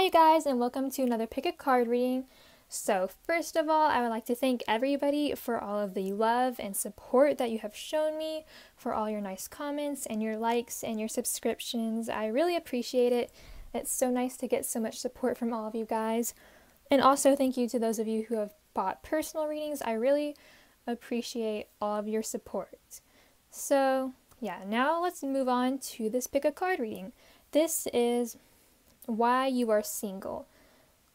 Hi you guys, and welcome to another pick a card reading. So first of all, I would like to thank everybody for all of the love and support that you have shown me, for all your nice comments and your likes and your subscriptions. I really appreciate it. It's so nice to get so much support from all of you guys. And also thank you to those of you who have bought personal readings. I really appreciate all of your support. So yeah, now let's move on to this pick a card reading. This is why you are single.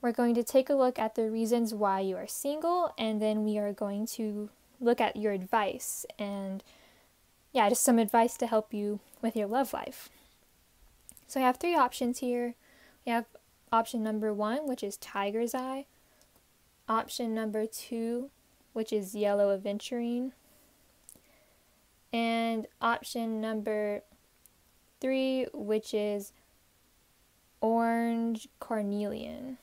We're going to take a look at the reasons why you are single, and then we are going to look at your advice and just some advice to help you with your love life. So I have three options here. We have option number 1, which is Tiger's Eye, option number 2, which is Yellow Aventurine, and option number 3, which is Orange Carnelian.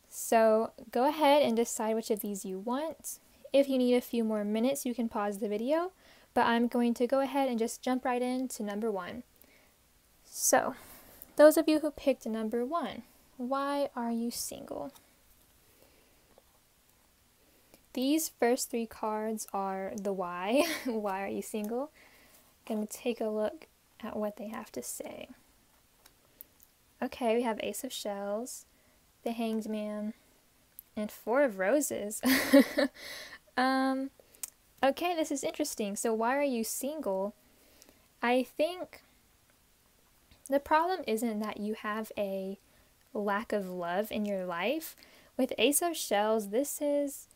So go ahead and decide which of these you want. If you need a few more minutes, you can pause the video, but I'm going to go ahead and just jump right into number 1. So, those of you who picked number 1, why are you single? These first 3 cards are the why. Why are you single? I'm going to take a look at what they have to say. Okay, we have Ace of Shells, the Hanged Man, and 4 of Roses. Okay, this is interesting. So why are you single? I think the problem isn't that you have a lack of love in your life. With Ace of Shells, this is,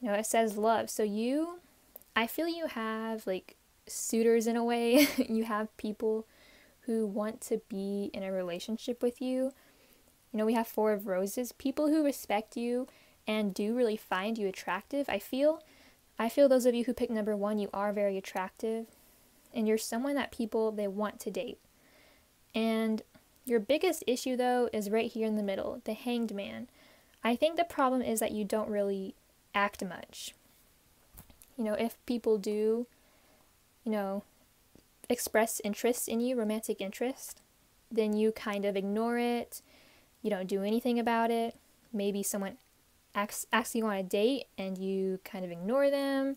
it says love. So I feel you have like suitors in a way. You have people who want to be in a relationship with you. We have 4 of Roses, people who respect you and do really find you attractive. I feel those of you who pick number 1, you are very attractive and you're someone that people, they want to date. And your biggest issue though is right here in the middle, the Hanged Man. I think the problem is that you don't really act much. If people do, express interest in you, romantic interest, then you kind of ignore it. You don't do anything about it. Maybe someone asks you on a date and you kind of ignore them,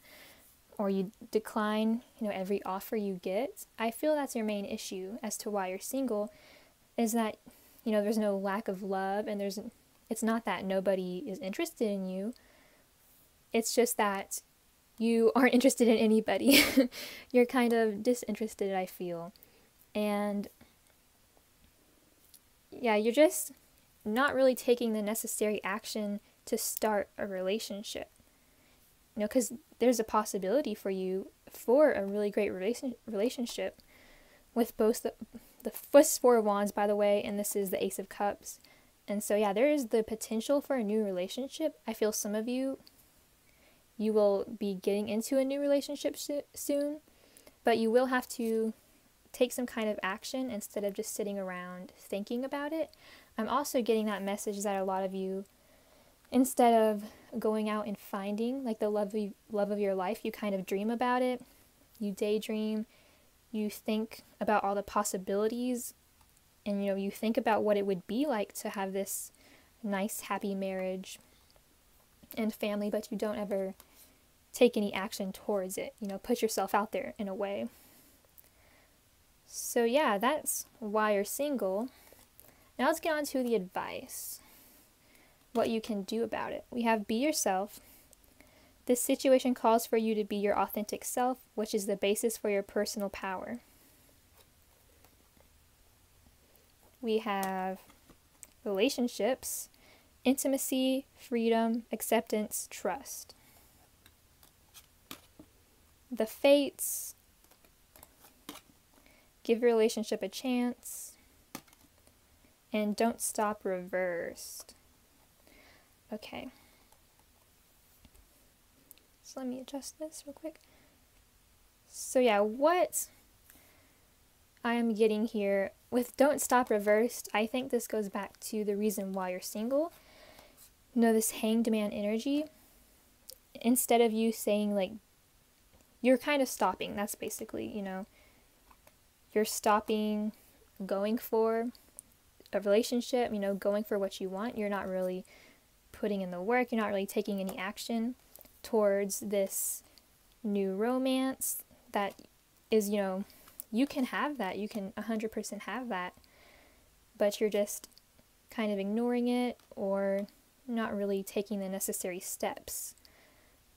or you decline, every offer you get. I feel that's your main issue as to why you're single, is that, there's no lack of love, and it's not that nobody is interested in you. It's just that you aren't interested in anybody. You're kind of disinterested, I feel. And yeah, you're just not really taking the necessary action to start a relationship. Because there's a possibility for you for a really great relationship with both the first 4 of Wands, by the way, and this is the Ace of Cups. And so yeah, there is the potential for a new relationship. I feel some of you will be getting into a new relationship soon, but you will have to take some kind of action instead of just sitting around thinking about it. I'm also getting that message that a lot of you, instead of going out and finding like the love of your life, you kind of dream about it. You daydream, you think about all the possibilities, and you think about what it would be like to have this nice, happy marriage and family, but you don't ever take any action towards it, put yourself out there in a way. So yeah, that's why you're single. Now let's get on to the advice. What you can do about it. We have be yourself. This situation calls for you to be your authentic self, which is the basis for your personal power. We have relationships, intimacy, freedom, acceptance, trust. The fates, give your relationship a chance, and don't stop reversed. Okay, so let me adjust this real quick. So yeah, what I am getting here with don't stop reversed, I think this goes back to the reason why you're single. This Hanged Man energy, instead of you saying like, you're kind of stopping, that's basically, you're stopping going for a relationship, you know, going for what you want. You're not really putting in the work. You're not really taking any action towards this new romance that is, you know, you can have that. You can 100% have that. But you're just kind of ignoring it or not really taking the necessary steps.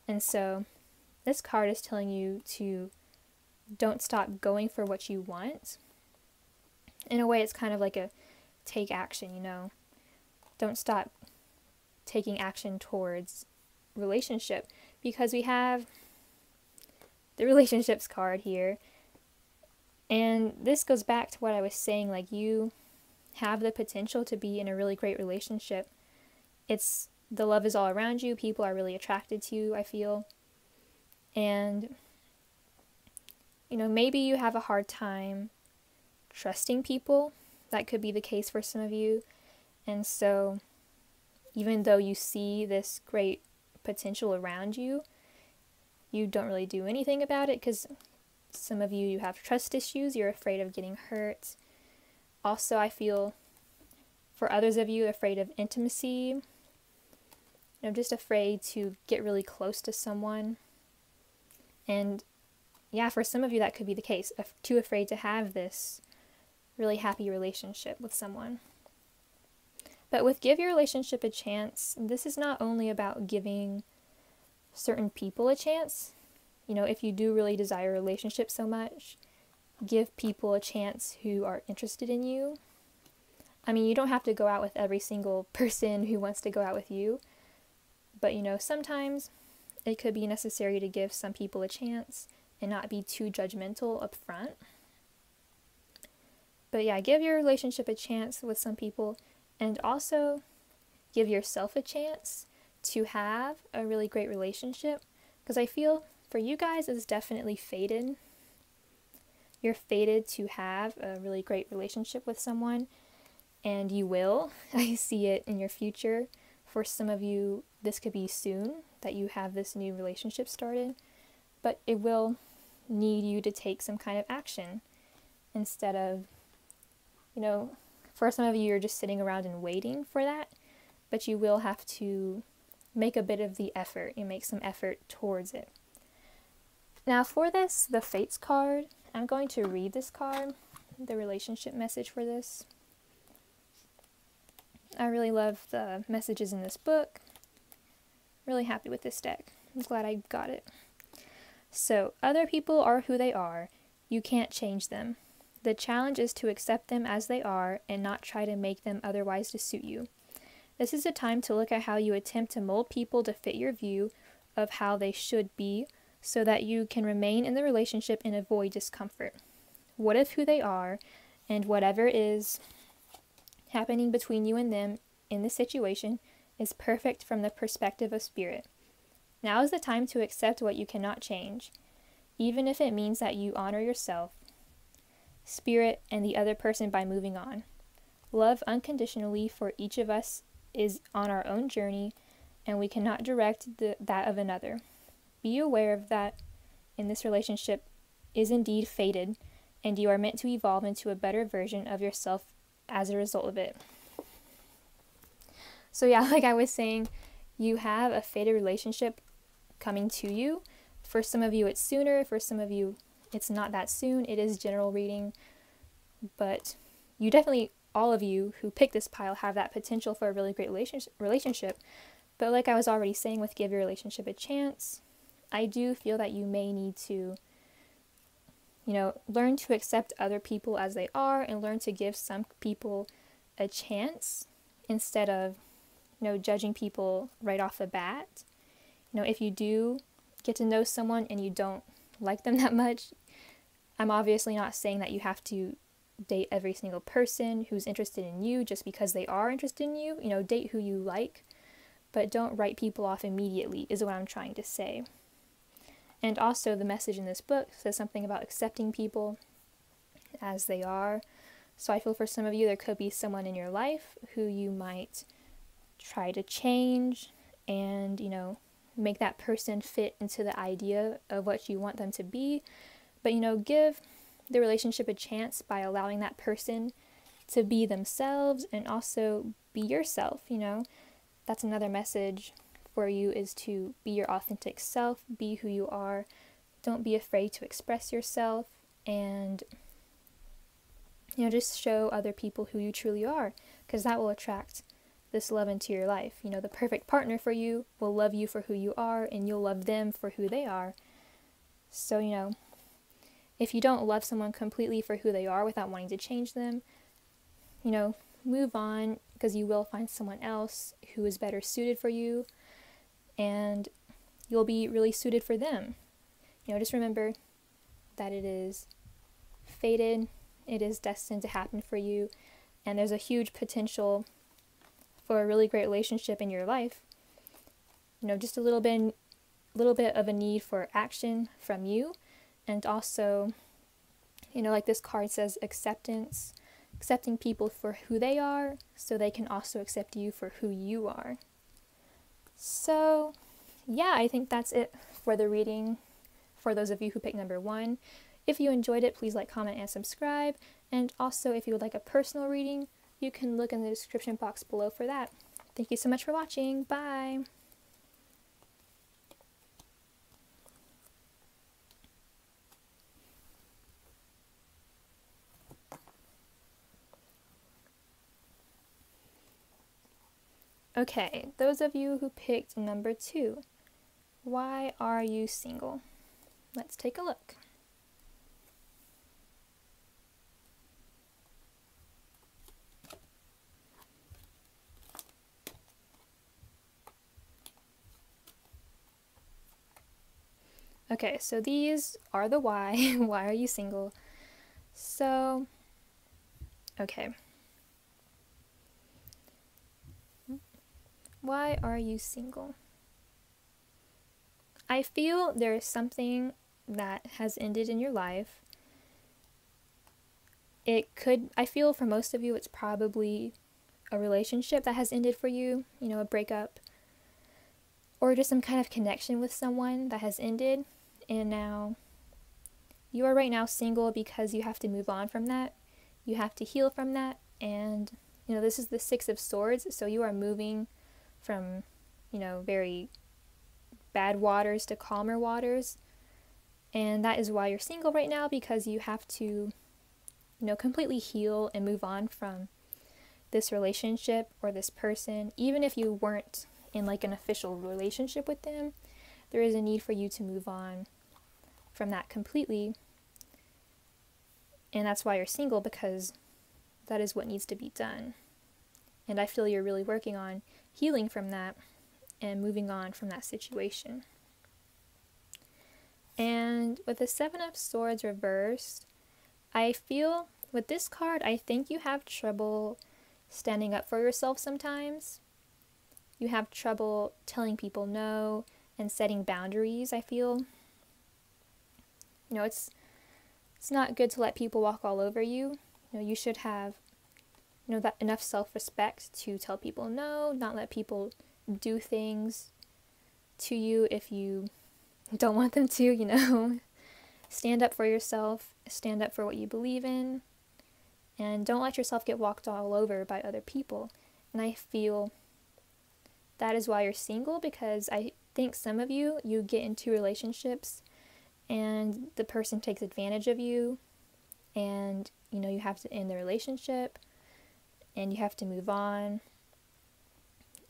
And so this card is telling you to don't stop going for what you want. In a way, it's kind of like a take action, you know. Don't stop taking action towards relationship, because we have the relationships card here. And this goes back to what I was saying, like, you have the potential to be in a really great relationship. It's the love is all around you. People are really attracted to you, I feel. And, you know, maybe you have a hard time trusting people. That could be the case for some of you. And so, even though you see this great potential around you, you don't really do anything about it because some of you have trust issues. You're afraid of getting hurt. Also, I feel for others of you, afraid of intimacy. You know, just afraid to get really close to someone. And yeah, for some of you that could be the case. Too afraid to have this really happy relationship with someone. But with Give Your Relationship a Chance, this is not only about giving certain people a chance. You know, if you do really desire a relationship so much, give people a chance who are interested in you. I mean, you don't have to go out with every single person who wants to go out with you. But, you know, sometimes it could be necessary to give some people a chance and not be too judgmental up front. But yeah, give your relationship a chance with some people, and also give yourself a chance to have a really great relationship. Because I feel for you guys, it's definitely fated. You're fated to have a really great relationship with someone, and you will. I see it in your future. For some of you, this could be soon that you have this new relationship started, but it will need you to take some kind of action instead of, you know, for some of you, you're just sitting around and waiting for that, but you will have to make a bit of the effort. You make some effort towards it. Now for this, the Fates card, I'm going to read this card, the relationship message for this. I really love the messages in this book. Really happy with this deck. I'm glad I got it. So, other people are who they are. You can't change them. The challenge is to accept them as they are and not try to make them otherwise to suit you. This is a time to look at how you attempt to mold people to fit your view of how they should be so that you can remain in the relationship and avoid discomfort. What if who they are and whatever is happening between you and them in this situation is perfect from the perspective of spirit? Now is the time to accept what you cannot change, even if it means that you honor yourself, spirit, and the other person by moving on. Love unconditionally for each of us is on our own journey, and we cannot direct that of another. Be aware of that in this relationship is indeed fated, and you are meant to evolve into a better version of yourself as a result of it. So yeah, like I was saying, you have a fated relationship coming to you. For some of you, it's sooner. For some of you, it's not that soon. It is general reading. But you definitely, all of you who pick this pile, have that potential for a really great relationship. But like I was already saying with Give Your Relationship a Chance, I do feel that you may need to, you know, learn to accept other people as they are and learn to give some people a chance instead of, you know, judging people right off the bat. You know, if you do get to know someone and you don't like them that much, I'm obviously not saying that you have to date every single person who's interested in you just because they are interested in you. You know, date who you like, but don't write people off immediately is what I'm trying to say. And also the message in this book says something about accepting people as they are. So I feel for some of you, there could be someone in your life who you might try to change and, you know, make that person fit into the idea of what you want them to be. But, you know, give the relationship a chance by allowing that person to be themselves and also be yourself, That's another message for you, is to be your authentic self, be who you are. Don't be afraid to express yourself, and just show other people who you truly are, because that will attract this love into your life. The perfect partner for you will love you for who you are, and you'll love them for who they are. So, if you don't love someone completely for who they are without wanting to change them, move on, because you will find someone else who is better suited for you, and you'll be really suited for them. Just remember that it is fated, it is destined to happen for you, and there's a huge potential for a really great relationship in your life. Just a little bit of a need for action from you, and also, like this card says, accepting people for who they are so they can also accept you for who you are. So, yeah, I think that's it for the reading for those of you who picked number 1. If you enjoyed it, please like, comment, and subscribe. And also, if you would like a personal reading, you can look in the description box below for that. Thank you so much for watching. Bye! Okay, those of you who picked number 2, why are you single? Let's take a look. Okay, so these are the why. Why are you single? So, okay. Why are you single? I feel there is something that has ended in your life. I feel for most of you, it's probably a relationship that has ended for you, a breakup, or just some kind of connection with someone that has ended, and now you are right now single because you have to move on from that. You have to heal from that, and this is the 6 of Swords, so you are moving from very bad waters to calmer waters, and that is why you're single right now, because you have to completely heal and move on from this relationship or this person. Even if you weren't in like an official relationship with them, there is a need for you to move on from that completely, and that's why you're single, because that is what needs to be done. And I feel you're really working on healing from that and moving on from that situation. And with the 7 of Swords reversed, I feel with this card, I think you have trouble standing up for yourself sometimes. You have trouble telling people no and setting boundaries, I feel. It's not good to let people walk all over you. You should have that enough self-respect to tell people no, not let people do things to you if you don't want them to, Stand up for yourself, stand up for what you believe in, and don't let yourself get walked all over by other people. And I feel that is why you're single, because I think some of you get into relationships and the person takes advantage of you, and you have to end the relationship and you have to move on,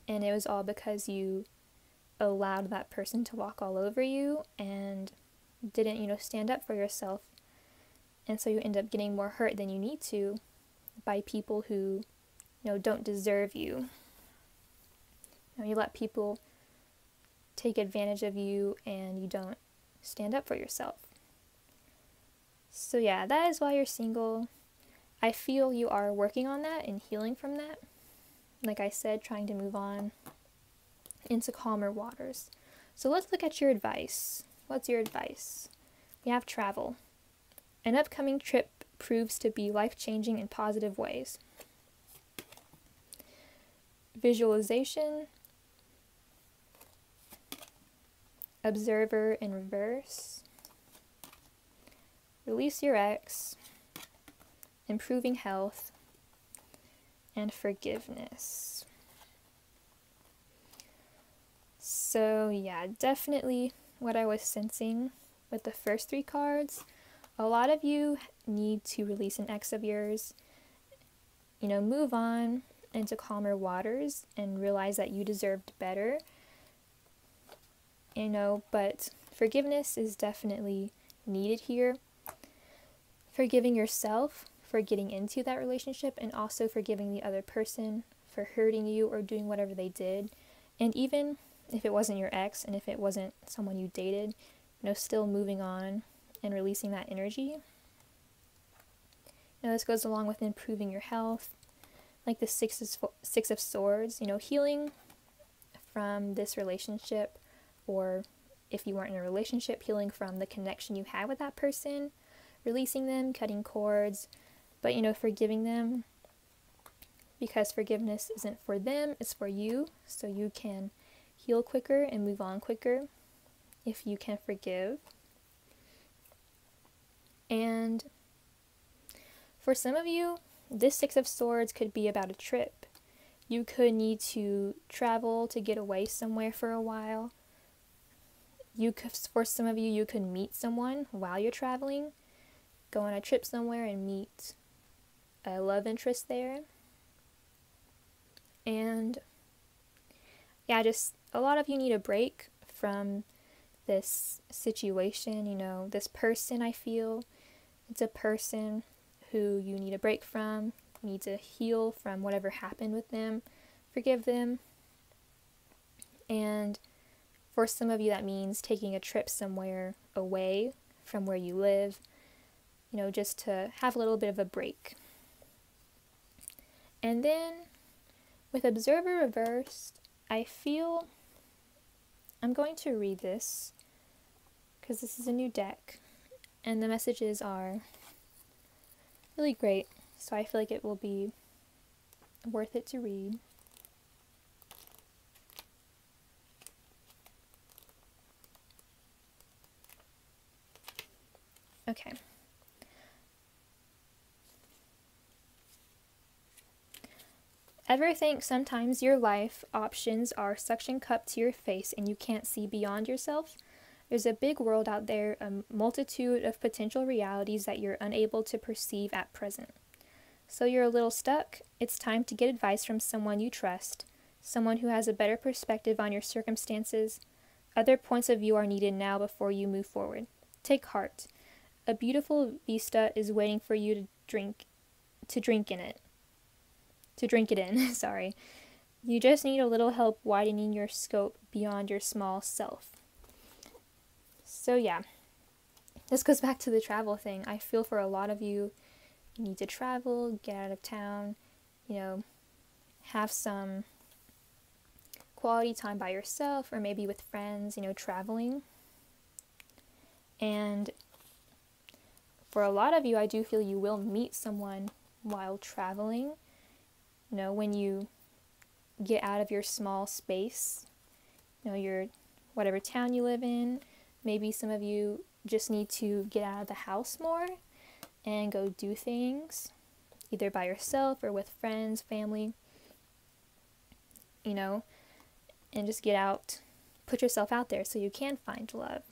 and it was all because you allowed that person to walk all over you and didn't stand up for yourself, and so you end up getting more hurt than you need to by people who don't deserve you. You let people take advantage of you and you don't stand up for yourself. So yeah, that is why you're single. I feel you are working on that and healing from that. Like I said, trying to move on into calmer waters. So let's look at your advice. What's your advice? We have travel. An upcoming trip proves to be life-changing in positive ways. Visualization. Observer in reverse. Release your ex. Improving health. and forgiveness. So yeah, definitely what I was sensing with the first 3 cards. A lot of you need to release an ex of yours, move on into calmer waters and realize that you deserved better, but forgiveness is definitely needed here. Forgiving yourself for getting into that relationship, and also forgiving the other person for hurting you or doing whatever they did. And even if it wasn't your ex, and if it wasn't someone you dated, still moving on and releasing that energy. This goes along with improving your health, like the Six of Swords, healing from this relationship, or if you weren't in a relationship, healing from the connection you had with that person, releasing them, cutting cords, but forgiving them, because forgiveness isn't for them, it's for you, so you can heal quicker and move on quicker if you can forgive. And for some of you, this Six of Swords could be about a trip. You could need to travel to get away somewhere for a while. For some of you, you could meet someone while you're traveling, go on a trip somewhere and meet a love interest there. And yeah, just a lot of you need a break from this situation, this person. I feel it's a person who you need a break from. You need to heal from whatever happened with them, forgive them. And for some of you, that means taking a trip somewhere away from where you live, just to have a little bit of a break. And then with Observer reversed, I feel I'm going to read this because this is a new deck and the messages are really great, so I feel like it will be worth it to read. Okay. Ever think sometimes your life options are suction cupped to your face and you can't see beyond yourself? There's a big world out there, a multitude of potential realities that you're unable to perceive at present. So you're a little stuck? It's time to get advice from someone you trust, someone who has a better perspective on your circumstances. Other points of view are needed now before you move forward. Take heart. A beautiful vista is waiting for you to drink it in, sorry. You just need a little help widening your scope beyond your small self. So yeah, this goes back to the travel thing. I feel for a lot of you, you need to travel, get out of town, have some quality time by yourself or maybe with friends, traveling. And for a lot of you, I do feel you will meet someone while traveling. When you get out of your small space, your whatever town you live in, maybe some of you just need to get out of the house more and go do things, either by yourself or with friends, family, and just get out, put yourself out there so you can find love.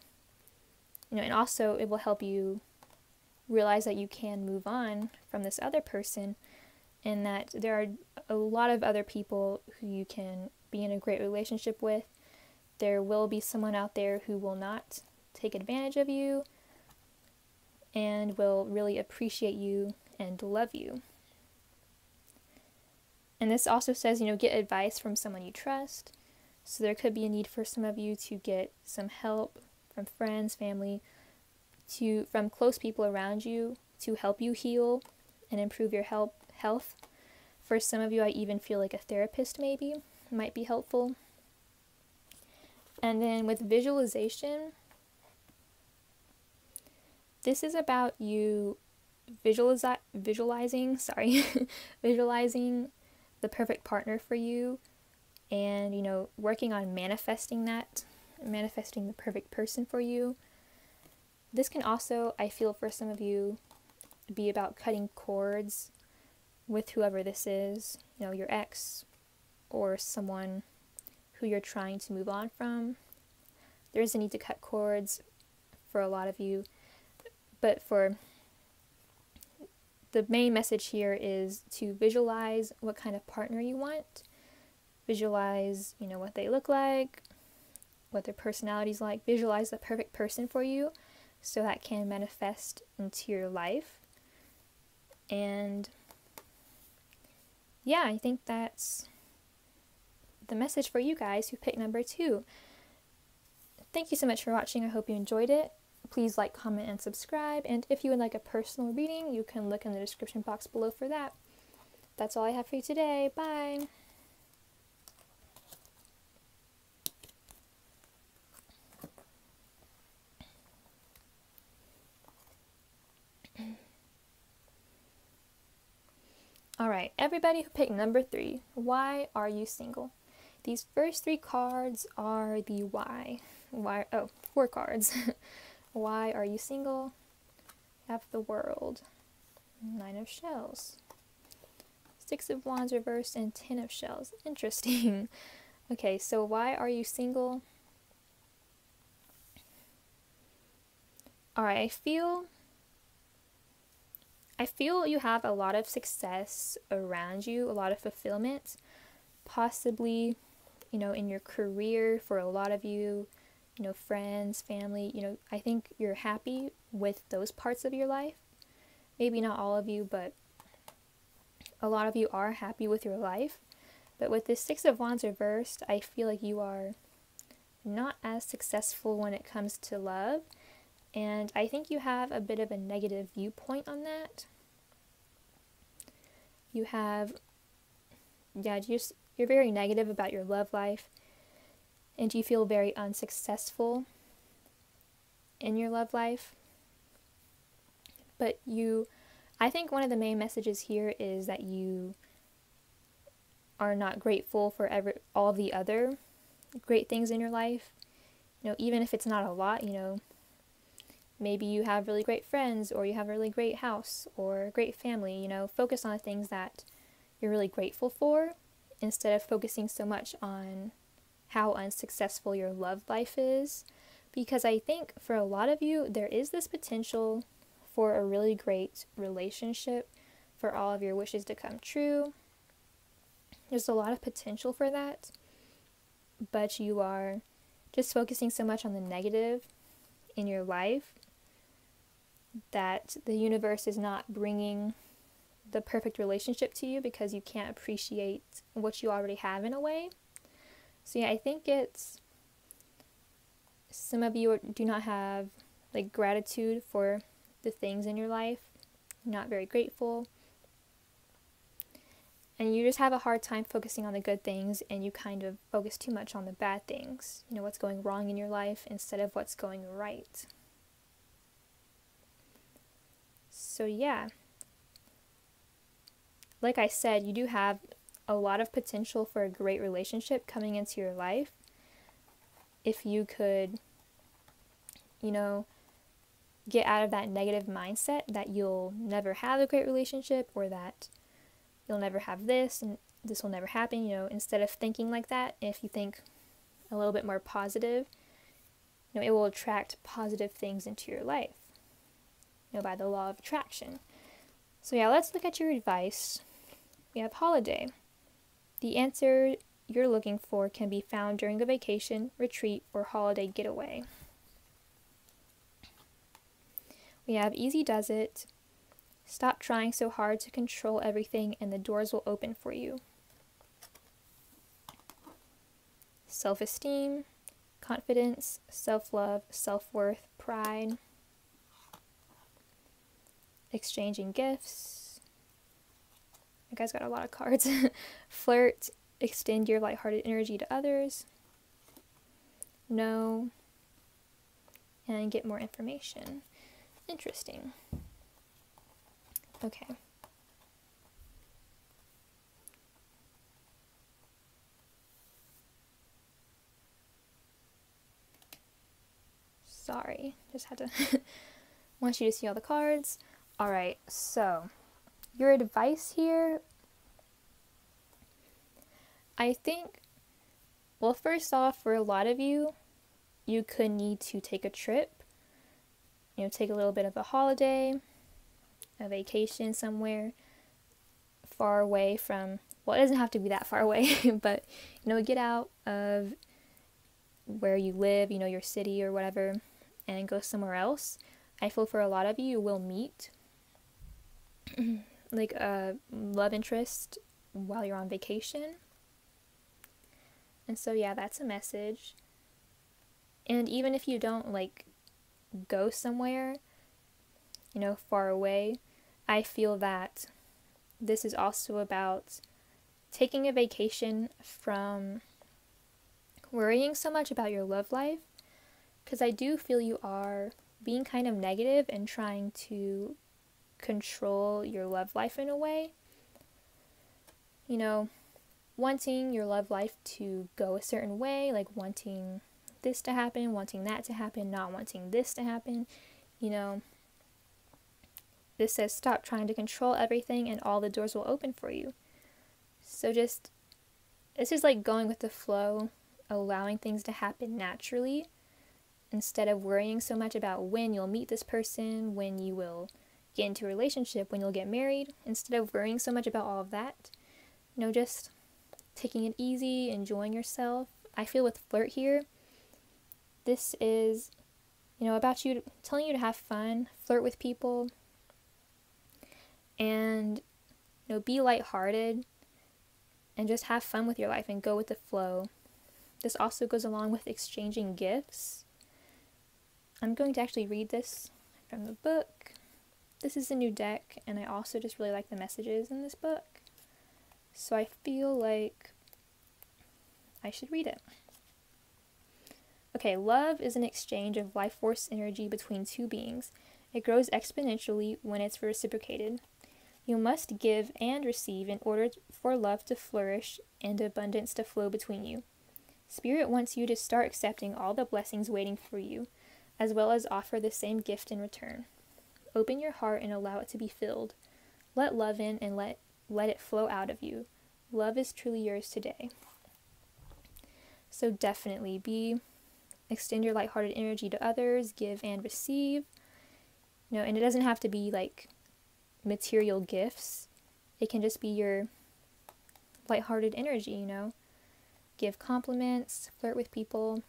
And also it will help you realize that you can move on from this other person, and that there are a lot of other people who you can be in a great relationship with. There will be someone out there who will not take advantage of you and will really appreciate you and love you. And this also says, get advice from someone you trust. So there could be a need for some of you to get some help from friends, family, from close people around you to help you heal and improve your health. For some of you, I even feel like a therapist maybe might be helpful. And then with visualization, this is about you visualizing visualizing the perfect partner for you, and working on manifesting the perfect person for you. This can also, I feel for some of you, be about cutting cords with whoever this is, you know, your ex or someone who you're trying to move on from. There is a need to cut cords for a lot of you, but for the main message here is to visualize what kind of partner you want. Visualize, you know, what they look like, what their personality's like. Visualize the perfect person for you so that can manifest into your life. And yeah, I think that's the message for you guys who picked number 2. Thank you so much for watching. I hope you enjoyed it. Please like, comment, and subscribe. And if you would like a personal reading, you can look in the description box below for that. That's all I have for you today. Bye. Alright, everybody who picked number 3, why are you single? These first 3 cards are the why. Why? Oh, 4 cards. Why are you single? You have the World, 9 of Shells, 6 of Wands reversed, and 10 of Shells. Interesting. Okay, so why are you single? Alright, I feel you have a lot of success around you, a lot of fulfillment, possibly, you know, in your career for a lot of you, you know, friends, family, you know, I think you're happy with those parts of your life. Maybe not all of you, but a lot of you are happy with your life. But with this 6 of Wands reversed, I feel like you are not as successful when it comes to love. And I think you have a bit of a negative viewpoint on that. You have, yeah, you're very negative about your love life. And you feel very unsuccessful in your love life. But I think one of the main messages here is that you are not grateful for all the other great things in your life. You know, even if it's not a lot, you know, maybe you have really great friends, or you have a really great house, or a great family, you know, focus on the things that you're really grateful for, instead of focusing so much on how unsuccessful your love life is. Because I think for a lot of you, there is this potential for a really great relationship, for all of your wishes to come true. There's a lot of potential for that, but you are just focusing so much on the negative in your life that the universe is not bringing the perfect relationship to you, because you can't appreciate what you already have in a way. So yeah, I think it's, some of you do not have like gratitude for the things in your life, not very grateful, and you just have a hard time focusing on the good things, and you kind of focus too much on the bad things, you know, what's going wrong in your life instead of what's going right. So yeah, like I said, you do have a lot of potential for a great relationship coming into your life if you could, you know, get out of that negative mindset that you'll never have a great relationship, or that you'll never have this and this will never happen. You know, instead of thinking like that, if you think a little bit more positive, you know, it will attract positive things into your life, you know, by the law of attraction. So yeah, let's look at your advice. We have holiday. The answer you're looking for can be found during a vacation, retreat, or holiday getaway. We have easy does it. Stop trying so hard to control everything and the doors will open for you. Self-esteem, confidence, self-love, self-worth, pride. Exchanging gifts. You guys got a lot of cards. Flirt, extend your lighthearted energy to others. Know, and get more information. Interesting. Okay. Sorry, just had to want you to see all the cards. Alright, so your advice here, I think, well, first off, for a lot of you, you could need to take a trip, take a little bit of a holiday, a vacation somewhere far away from, well, it doesn't have to be that far away, but, get out of where you live, your city or whatever, and go somewhere else. I feel for a lot of you, you will meet like a love interest while you're on vacation. And so, yeah, that's a message. And even if you don't go somewhere, far away, I feel that this is also about taking a vacation from worrying so much about your love life, because I do feel you are being kind of negative and trying to control your love life in a way. Wanting your love life to go a certain way, like wanting this to happen, wanting that to happen, not wanting this to happen. This says stop trying to control everything and all the doors will open for you. So it's just like going with the flow, allowing things to happen naturally instead of worrying so much about when you'll meet this person, when you will get into a relationship, when you'll get married. Instead of worrying so much about all of that, just taking it easy, enjoying yourself. I feel with flirt here, this is, about you, telling you to have fun, flirt with people, and, be lighthearted, and just have fun with your life and go with the flow. This also goes along with exchanging gifts. I'm going to actually read this from the book. This is a new deck, and I also just really like the messages in this book. So I feel like I should read it. Okay, love is an exchange of life force energy between two beings. It grows exponentially when it's reciprocated. You must give and receive in order for love to flourish and abundance to flow between you. Spirit wants you to start accepting all the blessings waiting for you, as well as offer the same gift in return. Open your heart and allow it to be filled. Let love in and let it flow out of you. Love is truly yours today. So definitely extend your lighthearted energy to others, give and receive. And it doesn't have to be like material gifts. It can just be your lighthearted energy, Give compliments, flirt with people,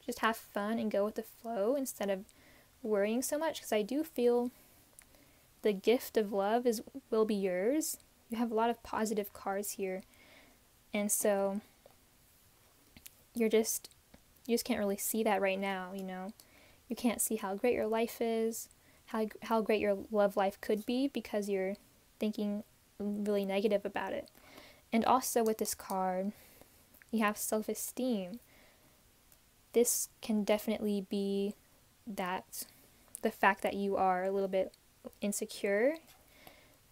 just have fun and go with the flow instead of worrying so much, because I do feel the gift of love will be yours. You have a lot of positive cards here, and so you just can't really see that right now. You can't see how great your life is, how great your love life could be, because you're thinking really negative about it. And also with this card, you have self-esteem. This can definitely be the fact that you are a little bit insecure,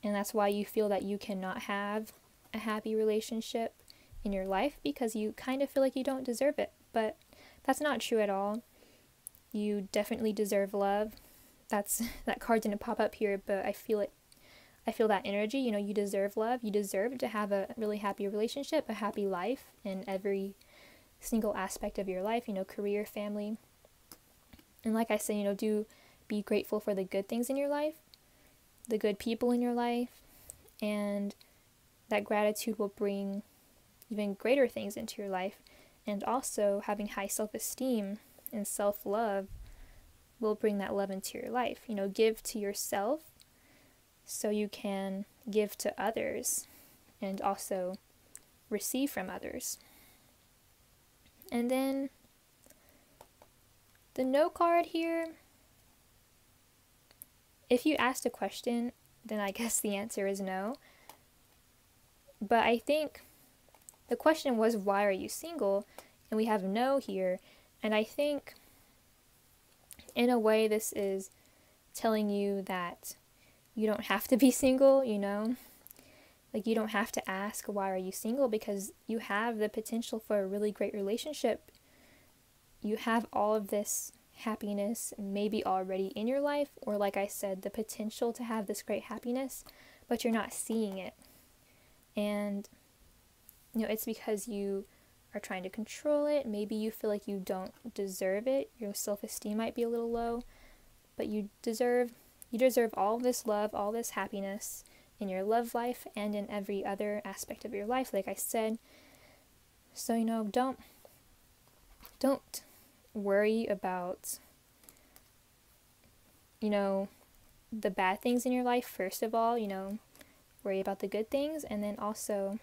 and that's why you feel that you cannot have a happy relationship in your life, because you kind of feel like you don't deserve it. But that's not true at all. You definitely deserve love. That card didn't pop up here, but I feel it. I feel that energy. You deserve love. You deserve to have a really happy relationship, a happy life in every single aspect of your life, career, family. And like I said, do be grateful for the good things in your life, the good people in your life, and that gratitude will bring even greater things into your life. And also having high self-esteem and self-love will bring that love into your life. Give to yourself so you can give to others and also receive from others. And then the no card here, if you asked a question, then I guess the answer is no. But I think the question was, why are you single? And we have no here. And I think in a way this is telling you that you don't have to be single, Like, you don't have to ask, why are you single? Because you have the potential for a really great relationship. You have all of this happiness maybe already in your life, or like I said, the potential to have this great happiness but you're not seeing it. And, it's because you are trying to control it. Maybe you feel like you don't deserve it. Your self-esteem might be a little low, but you deserve all this love, all this happiness in your love life and in every other aspect of your life, like I said. So, don't worry about, the bad things in your life first of all. Worry about the good things. And then also,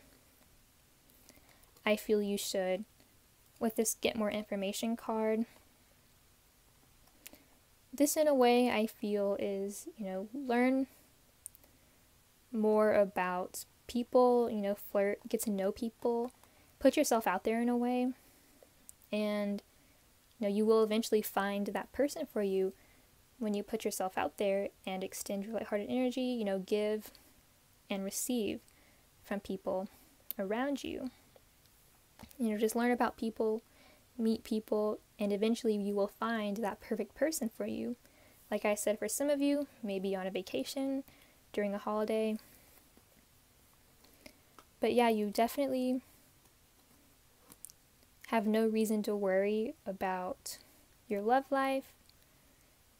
I feel you should, with this get more information card, this in a way I feel is, learn more about people, flirt, get to know people, put yourself out there in a way, and, you will eventually find that person for you when you put yourself out there and extend your lighthearted energy, give and receive from people around you. Just learn about people, meet people, and eventually you will find that perfect person for you. Like I said, for some of you, maybe on a vacation, during a holiday. But yeah, you definitely have no reason to worry about your love life.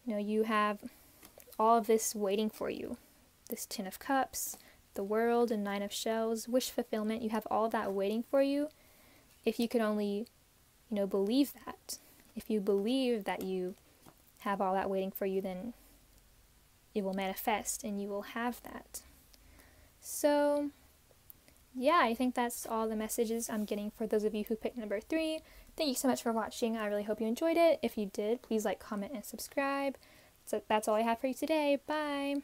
You have all of this waiting for you. This 10 of Cups, the World, and 9 of Shells, wish fulfillment. You have all of that waiting for you. If you could only, believe that. If you believe that you have all that waiting for you, then it will manifest and you will have that. So, yeah, I think that's all the messages I'm getting for those of you who picked number 3. Thank you so much for watching. I really hope you enjoyed it. If you did, please like, comment, and subscribe. So that's all I have for you today. Bye!